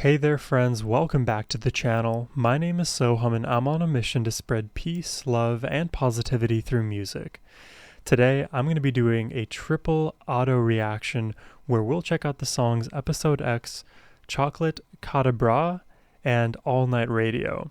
Hey there friends, welcome back to the channel. My name is Sohum and I'm on a mission to spread peace, love, and positivity through music. Today I'm going to be doing a triple auto reaction where we'll check out the songs Episode X, Chocolat Cadabra, and All Night Radio.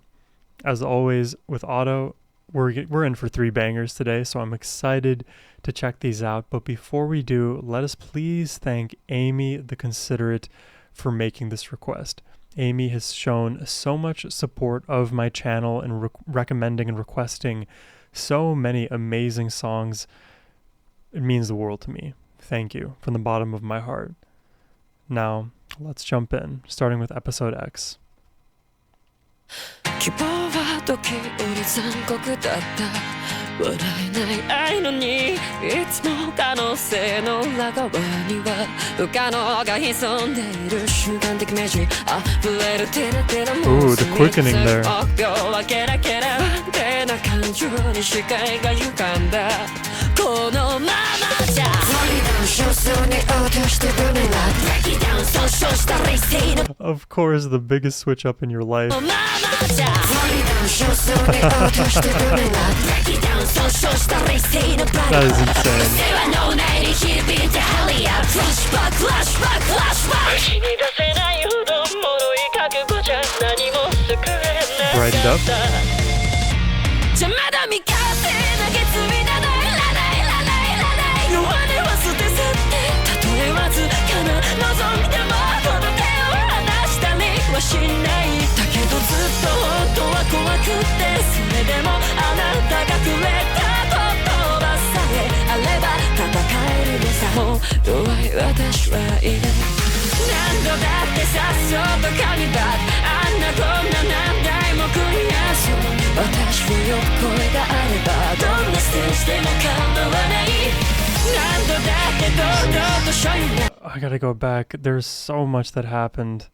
As always with auto, we're in for 3 bangers today, so I'm excited to check these out. But before we do, let us please thank Amy the Considerate for making this request. Amy has shown so much support of my channel and recommending and requesting so many amazing songs. It means the world to me. Thank you from the bottom of my heart. Now, let's jump in, starting with Episode X. 希望は時折残酷だった笑えない愛のにいつも可能性の裏側には不可能が潜んでいる瞬間的イメージ溢れる照れてるも Ooh, the quickening there. 臆病はケラケラ不安定な感情に視界が歪んだこのままじゃ Of course, the biggest switch up in your life. That is insane. Brightened up. I gotta go back. There's so much that happened.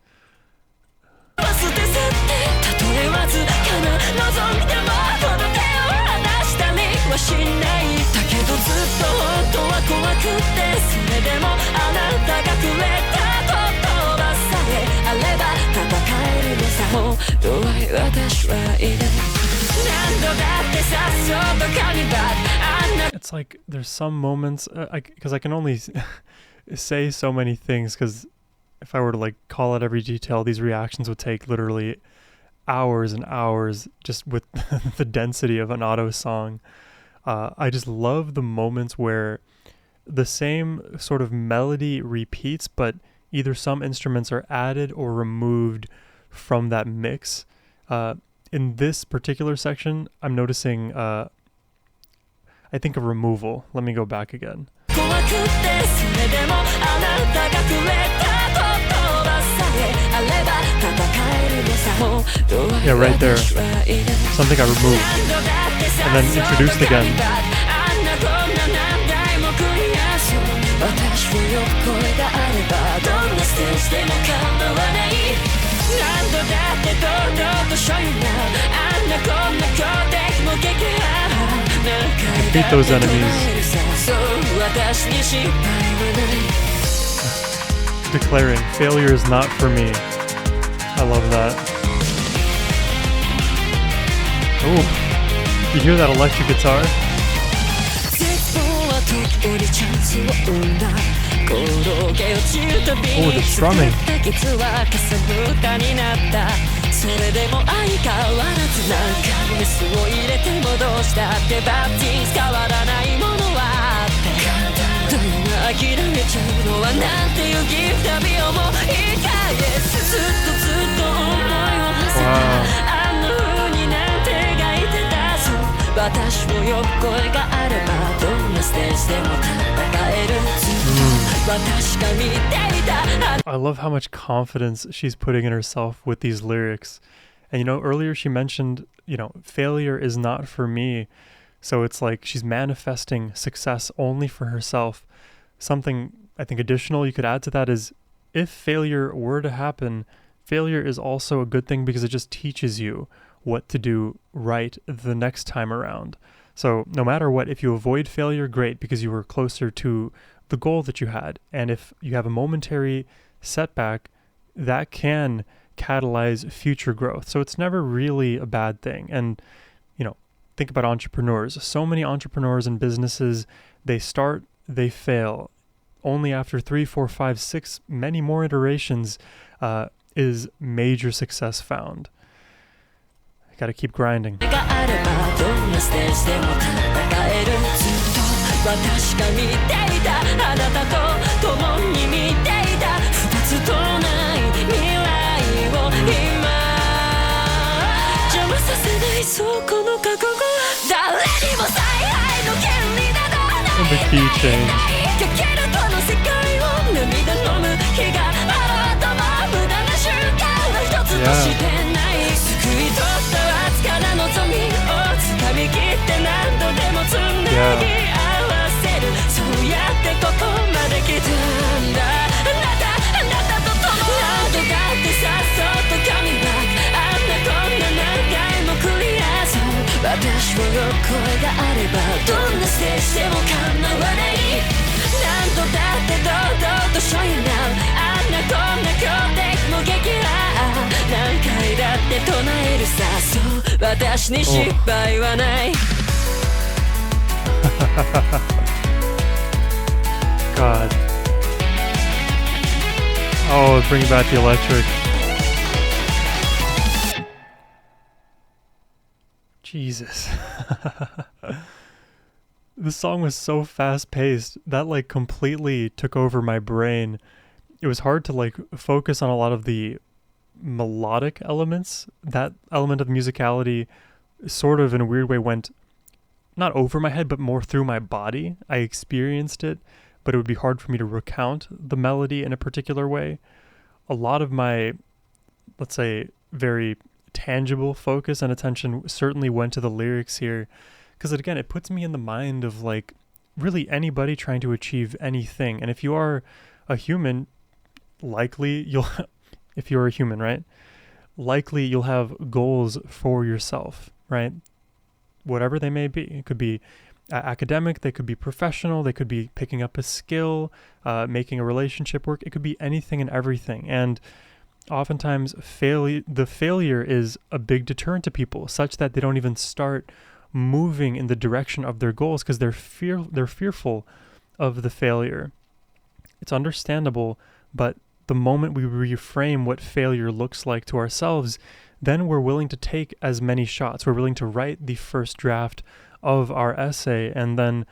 It's like there's some moments because I can only say so many things, because if I were to like call out every detail, these reactions would take literally hours and hours just with the density of an auto song. I just love the moments where the same sort of melody repeats, but either some instruments are added or removed from that mix. In this particular section, I'm noticing, I think, a removal. Let me go back again. Yeah, right there. Something I removed and then introduced again. Beat those enemies. Declaring failure is not for me. I love that. Oh, you hear that electric guitar? Oh, the strumming. I love how much confidence she's putting in herself with these lyrics. And earlier she mentioned, failure is not for me. So it's like she's manifesting success only for herself. Something I think additional you could add to that is, if failure were to happen, failure is also a good thing because it just teaches you what to do right the next time around. So no matter what, if you avoid failure, great, because you were closer to the goal that you had. And if you have a momentary setback, that can catalyze future growth. So it's never really a bad thing. And, think about entrepreneurs. So many entrepreneurs and businesses, they start, they fail. Only after 3, 4, 5, 6, many more iterations is major success found. I gotta keep grinding. And the key change. God. Oh, bring back the electric. Jesus. The song was so fast-paced that like completely took over my brain. It was hard to like focus on a lot of the melodic elements. That element of musicality sort of in a weird way went not over my head but more through my body. I experienced it, but it would be hard for me to recount the melody in a particular way. A lot of my, let's say, very tangible focus and attention certainly went to the lyrics here, because again, it puts me in the mind of like really anybody trying to achieve anything. And if you are a human, likely you'll if you're a human, right, likely you'll have goals for yourself, right? Whatever they may be. It could be academic, they could be professional, they could be picking up a skill, making a relationship work. It could be anything and everything. And oftentimes the failure is a big deterrent to people, such that they don't even start moving in the direction of their goals because they're fearful of the failure. It's understandable, but the moment we reframe what failure looks like to ourselves, then we're willing to take as many shots. We're willing to write the first draft of our essay and then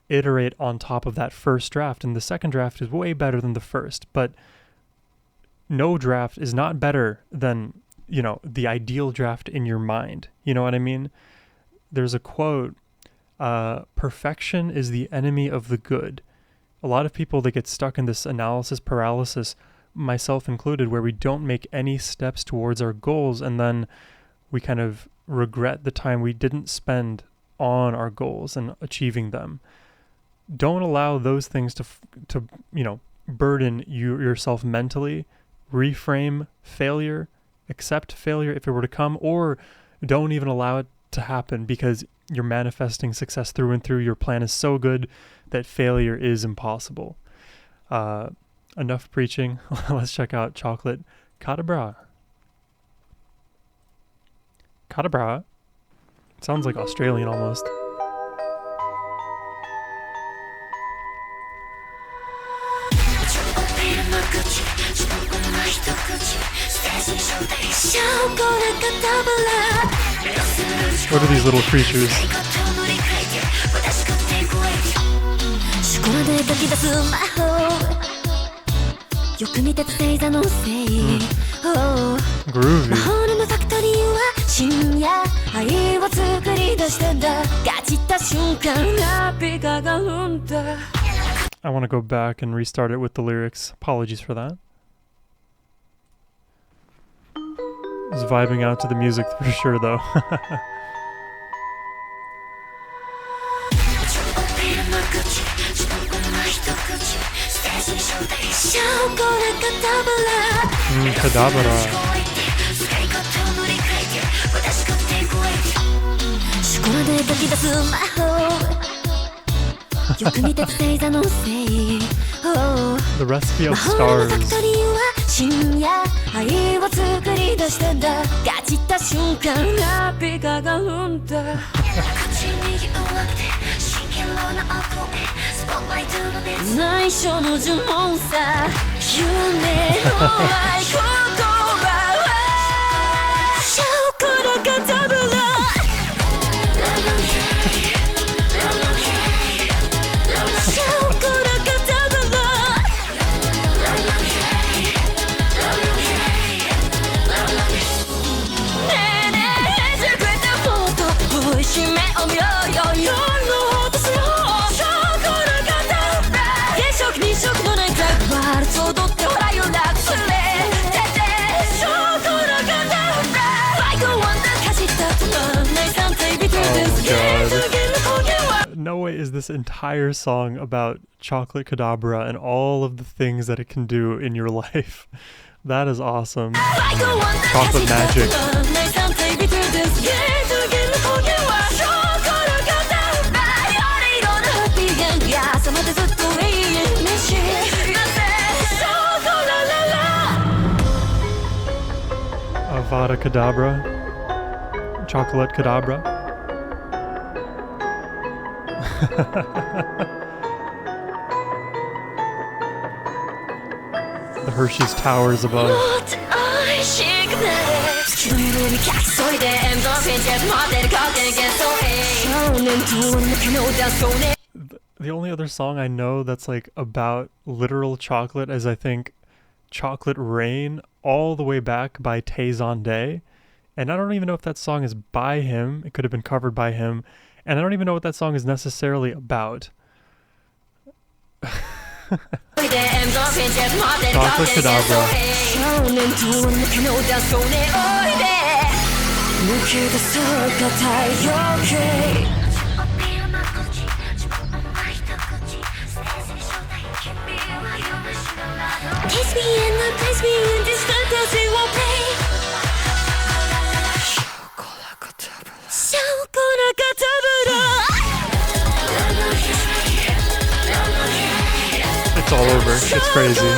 iterate on top of that first draft. And the second draft is way better than the first, but no draft is not better than, the ideal draft in your mind. You know what I mean? There's a quote, perfection is the enemy of the good. A lot of people, they get stuck in this analysis paralysis, myself included, where we don't make any steps towards our goals, and then we kind of regret the time we didn't spend on our goals and achieving them. Don't allow those things to burden yourself mentally. Reframe failure, accept failure if it were to come, or don't even allow it to happen, because you're manifesting success through and through. Your plan is so good that failure is impossible. Enough preaching. Let's check out Chocolat Cadabra. Cadabra. It sounds like Australian almost. What are these little creatures? Groovy. I want to go back and restart it with the lyrics. Apologies for that. I was vibing out to the music for sure, though. Cadabra. The recipe of stars. り出したんだガチった瞬間ラピが上がるんだ口に弱くて真剣な音へスポットライトの熱内緒の呪文さ夢の合言葉はショコラカタブラNo way is this entire song about Chocolat Cadabra and all of the things that it can do in your life. That is awesome. Chocolate magic. Avada Kedavra. Chocolate Cadabra. The Hershey's towers above. The only other song I know that's like about literal chocolate is I think Chocolate Rain all the way back by Tay. And I don't even know if that song is by him. It could have been covered by him. And I don't even know what that song is necessarily about. Chocolate Cadabra. Kiss me and not place me in this fantasy will play. Chocolat Cadabra. It's all over. It's crazy.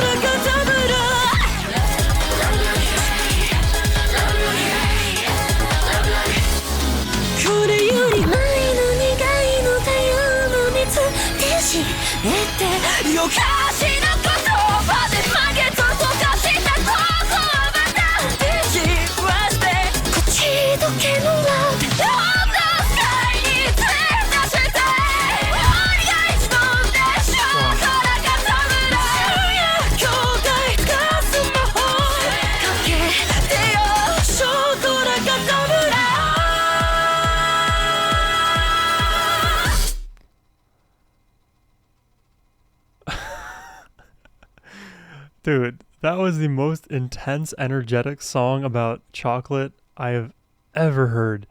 Dude, that was the most intense, energetic song about chocolate I have ever heard.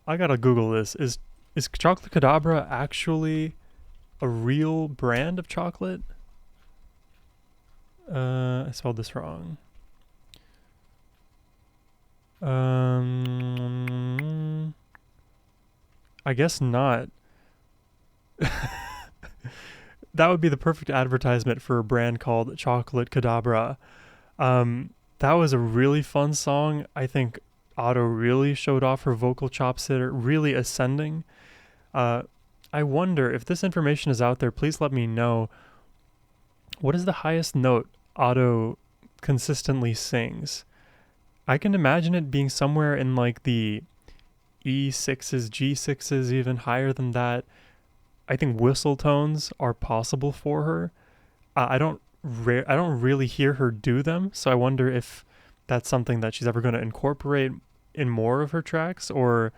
I gotta Google this. Is Chocolate Cadabra actually a real brand of chocolate? I spelled this wrong. I guess not. That would be the perfect advertisement for a brand called Chocolat Cadabra. That was a really fun song. I think Otto really showed off her vocal chops there, really ascending. I wonder if this information is out there, please let me know. What is the highest note Otto consistently sings? I can imagine it being somewhere in like the E6s, G6s, even higher than that. I think whistle tones are possible for her. I don't really hear her do them, so I wonder if that's something that she's ever going to incorporate in more of her tracks, or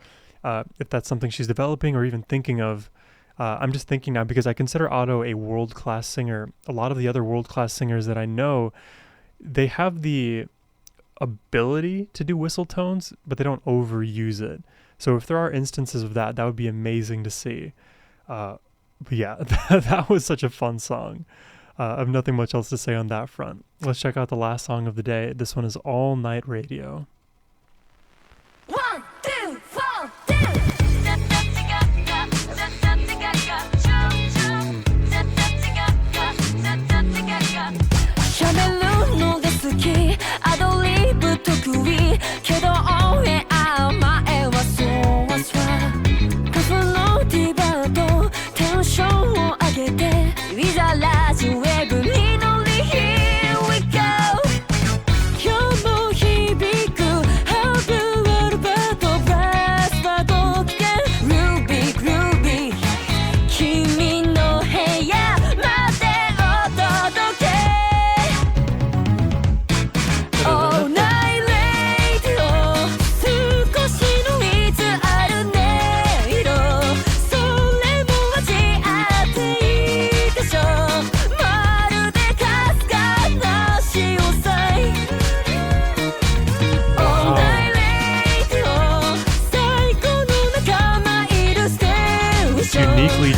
if that's something she's developing or even thinking of. I'm just thinking now because I consider Otto a world-class singer. A lot of the other world-class singers that I know, they have the ability to do whistle tones, but they don't overuse it. So if there are instances of that, that would be amazing to see. But yeah, that was such a fun song. I have nothing much else to say on that front. Let's check out the last song of the day. This one is All Night Radio. 1, 2, 4, 喋るのが好きアドリブ得意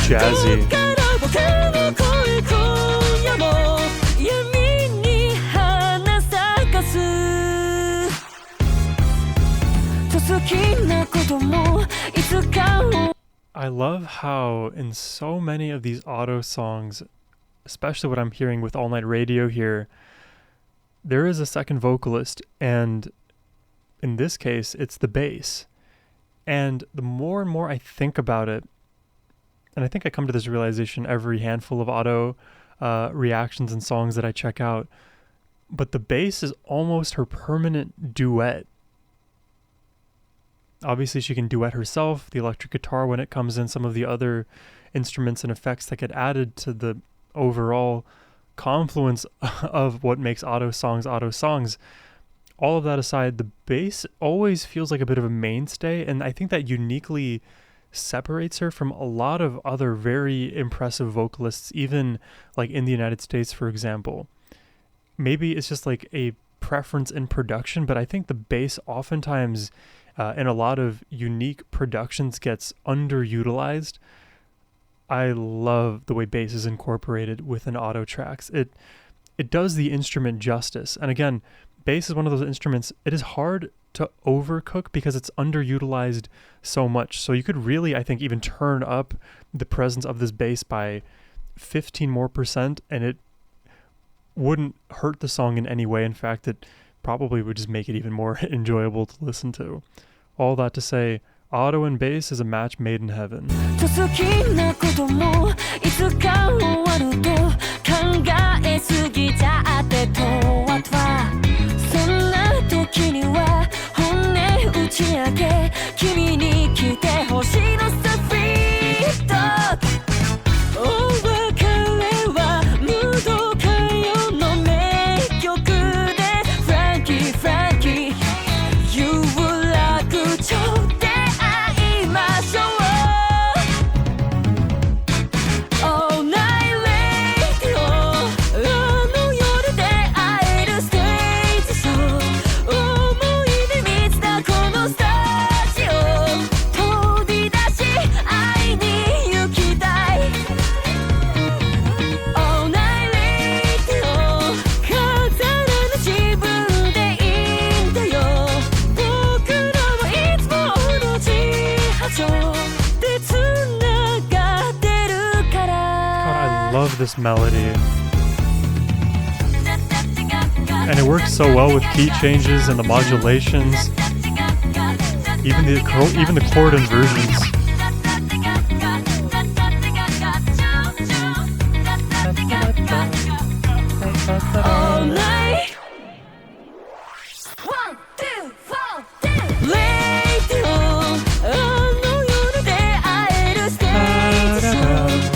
jazzy. I love how in so many of these auto songs, especially what I'm hearing with All Night Radio here, there is a second vocalist, and in this case, it's the bass. And the more and more I think about it, and I think I come to this realization every handful of auto reactions and songs that I check out, but the bass is almost her permanent duet. Obviously, she can duet herself, the electric guitar when it comes in, some of the other instruments and effects that get added to the overall confluence of what makes auto songs. All of that aside, the bass always feels like a bit of a mainstay, and I think that uniquely separates her from a lot of other very impressive vocalists, even like in the United States, for example. Maybe it's just like a preference in production, but I think the bass oftentimes in a lot of unique productions gets underutilized. I love the way bass is incorporated within auto tracks. It does the instrument justice. And again, bass is one of those instruments, it is hard to overcook because it's underutilized so much. So you could really, I think, even turn up the presence of this bass by 15% more, and it wouldn't hurt the song in any way. In fact, it probably would just make it even more enjoyable to listen to. All that to say, auto and bass is a match made in heaven. Love this melody, and it works so well with key changes and the modulations, even the chord inversions. All night. 1, 2, 4, 10. Late on, あの夜で会えるステージショー。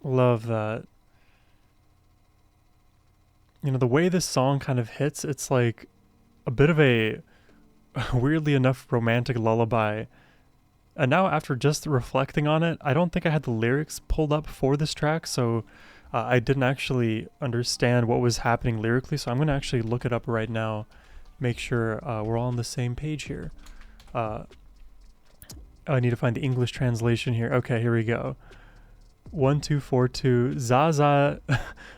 Love that. You know, the way this song kind of hits, it's like a bit of a weirdly enough romantic lullaby. And now after just reflecting on it, I don't think I had the lyrics pulled up for this track, so I didn't actually understand what was happening lyrically, so I'm going to actually look it up right now, make sure we're all on the same page here. I need to find the English translation here. Okay, here we go. 1 2 4 2 za za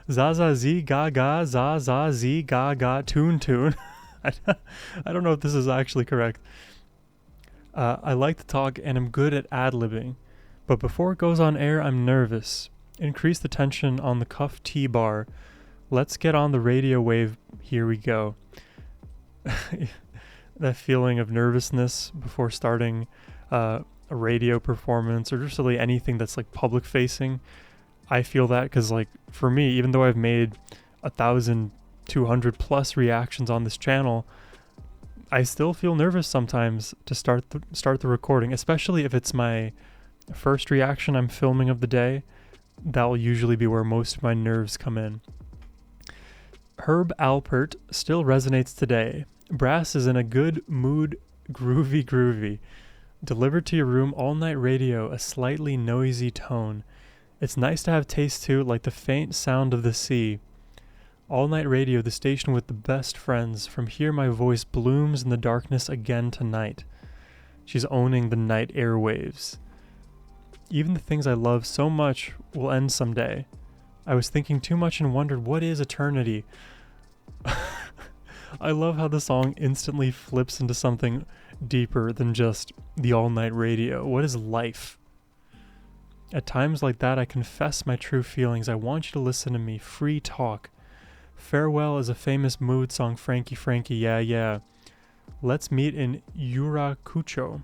za za z ga ga za za z ga ga tune. I don't know if this is actually correct. I like to talk and I'm good at ad-libbing, but before it goes on air, I'm nervous. Increase the tension on the cuff T-bar. Let's get on the radio wave. Here we go. That feeling of nervousness before starting a radio performance or just really anything that's like public facing. I feel that because like for me, even though I've made 1,000 200 plus reactions on this channel, I still feel nervous sometimes to start the recording, especially if it's my first reaction I'm filming of the day. That'll usually be where most of my nerves come in. Herb Alpert still resonates today. Brass is in a good mood, groovy. Delivered to your room, all night radio, a slightly noisy tone. It's nice to have taste too, like the faint sound of the sea. All night radio, the station with the best friends. From here my voice blooms in the darkness again tonight. She's owning the night airwaves. Even the things I love so much will end someday. I was thinking too much and wondered, what is eternity? I love how the song instantly flips into something deeper than just the all-night radio. What is life? At times like that, I confess my true feelings. I want you to listen to me. Free talk. Farewell is a famous mood song. Frankie, yeah. Let's meet in Yurakucho.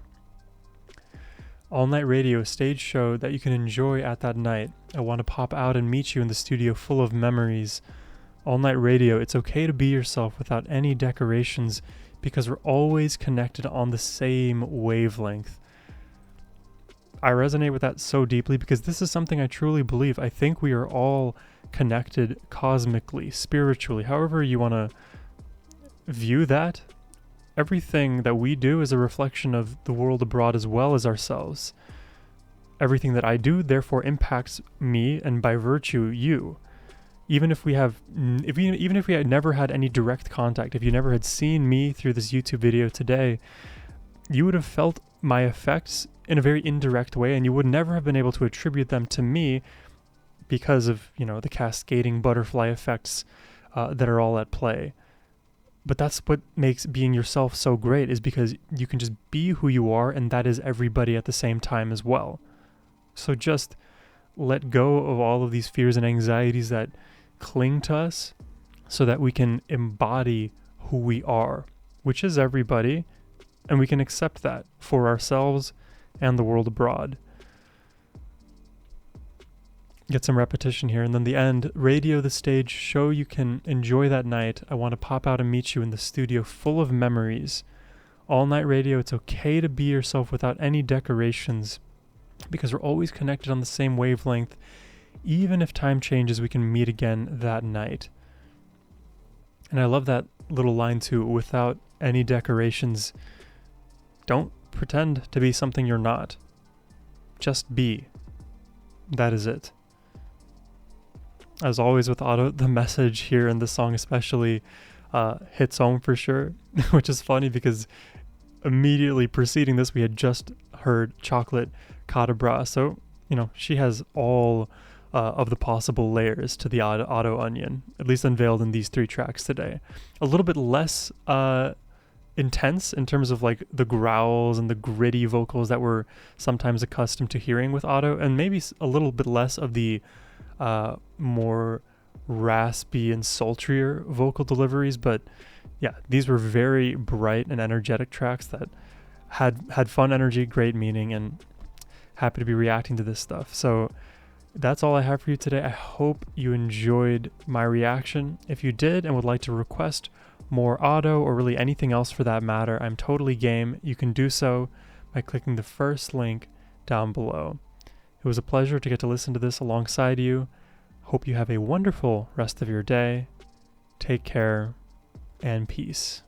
All-night radio, stage show that you can enjoy at that night. I want to pop out and meet you in the studio full of memories. All-night radio, it's okay to be yourself without any decorations because we're always connected on the same wavelength. I resonate with that so deeply because this is something I truly believe. I think we are all connected cosmically, spiritually, however you want to view that. Everything that we do is a reflection of the world abroad as well as ourselves. Everything that I do therefore impacts me and by virtue you. Even if we had never had any direct contact, if you never had seen me through this YouTube video today, you would have felt my effects in a very indirect way, and you would never have been able to attribute them to me because of, the cascading butterfly effects that are all at play. But that's what makes being yourself so great, is because you can just be who you are, and that is everybody at the same time as well. So just let go of all of these fears and anxieties that cling to us so that we can embody who we are, which is everybody, and we can accept that for ourselves and the world abroad. Get some repetition here, and then the end. Radio, the stage show you can enjoy that night. I want to pop out and meet you in the studio full of memories. All night radio, it's okay to be yourself without any decorations because we're always connected on the same wavelength. Even if time changes, we can meet again that night. And I love that little line too, without any decorations. Don't pretend to be something you're not. Just be. That is it. As always with Otto, the message here in this song especially hits home for sure, which is funny because immediately preceding this we had just heard Chocolat Cadabra. So, she has all of the possible layers to the Otto onion, at least unveiled in these 3 tracks today. A little bit less intense in terms of like the growls and the gritty vocals that we're sometimes accustomed to hearing with Otto, and maybe a little bit less of the more raspy and sultrier vocal deliveries. But yeah, these were very bright and energetic tracks that had fun energy, great meaning, and happy to be reacting to this stuff. So that's all I have for you today. I hope you enjoyed my reaction. If you did and would like to request more Otto or really anything else for that matter, I'm totally game. You can do so by clicking the first link down below. It was a pleasure to get to listen to this alongside you. Hope you have a wonderful rest of your day. Take care and peace.